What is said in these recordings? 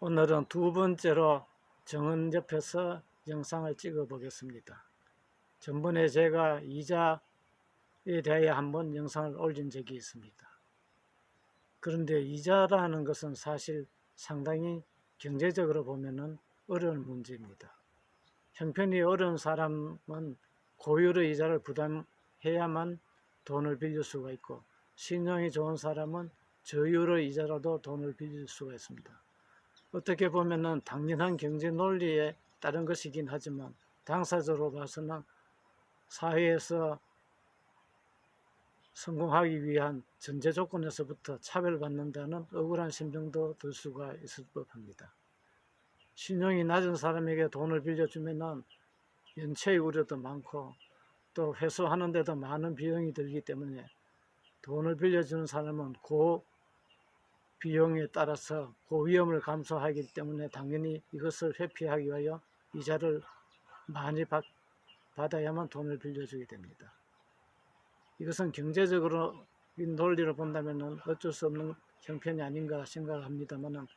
오늘은 두 번째로 정원 옆에서 영상을 찍어 보겠습니다. 전번에 제가 이자에 대하여 한번 영상을 올린 적이 있습니다. 그런데 이자라는 것은 사실 상당히 경제적으로 보면은 어려운 문제입니다. 형편이 어려운 사람은 고율의 이자를 부담해야만 돈을 빌릴 수가 있고, 신용이 좋은 사람은 저율의 이자라도 돈을 빌릴 수가 있습니다. 어떻게 보면은 당연한 경제 논리에 따른 것이긴 하지만 당사자로 봐서는 사회에서 성공하기 위한 전제 조건에서부터 차별받는다는 억울한 심정도 들 수가 있을 법합니다. 신용이 낮은 사람에게 돈을 빌려주면은 연체의 우려도 많고 또 회수하는 데도 많은 비용이 들기 때문에 돈을 빌려주는 사람은 고 비용에 따라서 고위험을 감수하기 때문에 당연히 이것을 회피하기 위하여 이자를 많이 받아야만 돈을 빌려주게 됩니다. 이것은 경제적으로 논리를 본다면 어쩔 수 없는 형편이 아닌가 생각합니다만,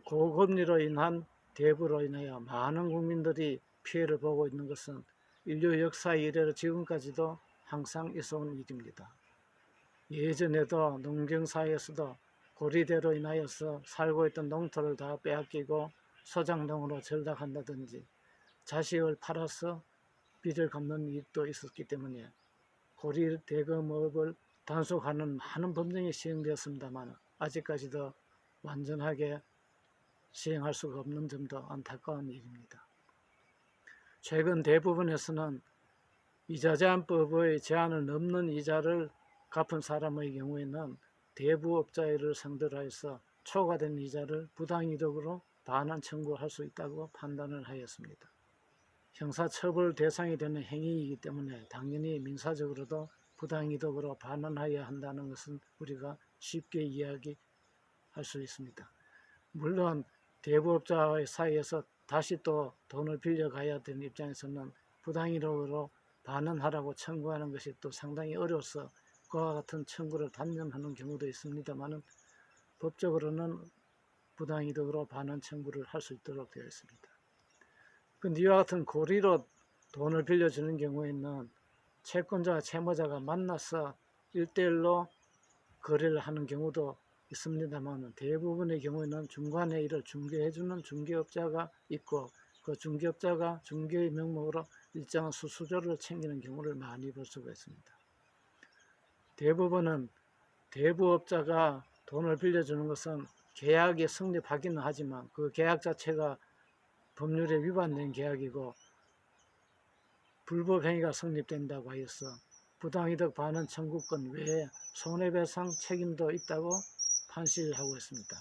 고금리로 인한 대부로 인하여 많은 국민들이 피해를 보고 있는 것은 인류 역사 이래로 지금까지도 항상 있어온 일입니다. 예전에도 농경사회에서도 고리대로 인하여서 살고 있던 농토를 다 빼앗기고 소장농으로 전락한다든지 자식을 팔아서 빚을 갚는 일도 있었기 때문에 고리 대금업을 단속하는 많은 법령이 시행되었습니다만 아직까지도 완전하게 시행할 수가 없는 점도 안타까운 일입니다. 최근 대부분에서는 이자제한법의 제한을 넘는 이자를 갚은 사람의 경우에는 대부업자를 상대로 해서 초과된 이자를 부당이득으로 반환 청구할 수 있다고 판단을 하였습니다. 형사처벌 대상이 되는 행위이기 때문에 당연히 민사적으로도 부당이득으로 반환해야 한다는 것은 우리가 쉽게 이야기할 수 있습니다. 물론 대부업자의 사이에서 다시 또 돈을 빌려가야 되는 입장에서는 부당이득으로 반환하라고 청구하는 것이 또 상당히 어려워서 그와 같은 청구를 단념하는 경우도 있습니다만 법적으로는 부당이득으로 반환 청구를 할 수 있도록 되어 있습니다. 근데 이와 같은 고리로 돈을 빌려주는 경우에는 채권자와 채무자가 만나서 1대1로 거래를 하는 경우도 있습니다만 대부분의 경우에는 중간에 이를 중개해주는 중개업자가 있고 그 중개업자가 중개의 명목으로 일정한 수수료를 챙기는 경우를 많이 볼 수가 있습니다. 대부분은 대부업자가 돈을 빌려주는 것은 계약이 성립하기는 하지만 그 계약 자체가 법률에 위반된 계약이고 불법행위가 성립된다고 하여서 부당이득 반환 청구권 외에 손해배상 책임도 있다고 판시를 하고 있습니다.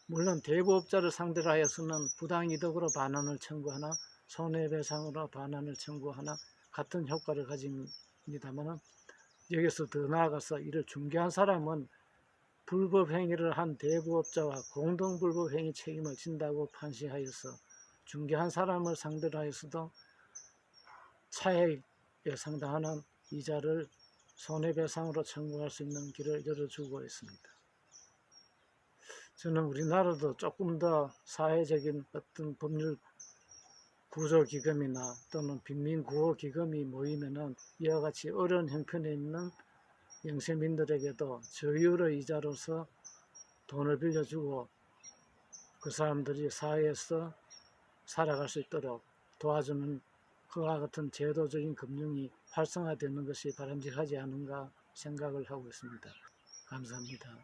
물론 대부업자를 상대로 하여서는 부당이득으로 반환을 청구하나 손해배상으로 반환을 청구하나 같은 효과를 가집니다만 여기서 더 나아가서 이를 중개한 사람은 불법행위를 한 대부업자와 공동불법행위 책임을 진다고 판시하여서 중개한 사람을 상대로 하여서도 차액에 상당한 이자를 손해배상으로 청구할 수 있는 길을 열어주고 있습니다. 저는 우리나라도 조금 더 사회적인 어떤 법률 구조기금이나 또는 빈민구호기금이 모이면은 이와 같이 어려운 형편에 있는 영세민들에게도 저율의 이자로서 돈을 빌려주고 그 사람들이 사회에서 살아갈 수 있도록 도와주는 그와 같은 제도적인 금융이 활성화되는 것이 바람직하지 않은가 생각을 하고 있습니다. 감사합니다.